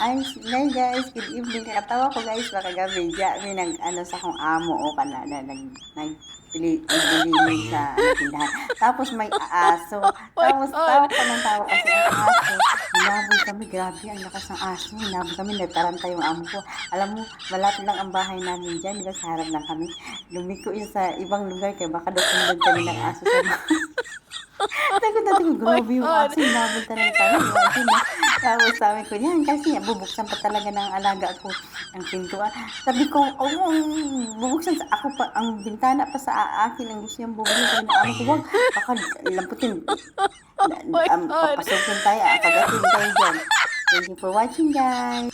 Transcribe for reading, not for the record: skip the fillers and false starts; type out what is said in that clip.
Ay, guys, good evening. Nakatawa ko guys, baka gabi. May nag, ano sa akong amo o kana na nagbili sa tindahan. Tapos may aso. My Tawa God. ko ng tawa kasi ang aso. Hinabol kami, grabe, ang lakas ng aso. Hinabol kami, nagtaranta yung amo ko. Alam mo, malapit lang ang bahay namin dyan. Di ba, sa harap lang kami. Lumiko yun sa ibang lugar, kaya baka daw sundan kami ng aso sa Takot natin ko, My grabe yung God. aso, hinabol talaga kami. Imagine na. Tapos sabi ko, yan, kasi bubuksan pa talaga ng alaga ko ang pintuan. Sabi ko, oh, bubuksan sa ako pa, ang bintana pa sa akin, ang gusto niyang bubuksan. Sabi na, ano ko, wag, baka lamputin. My God. Papasukin tayo, kagatin tayo dyan. Thank you for watching, guys.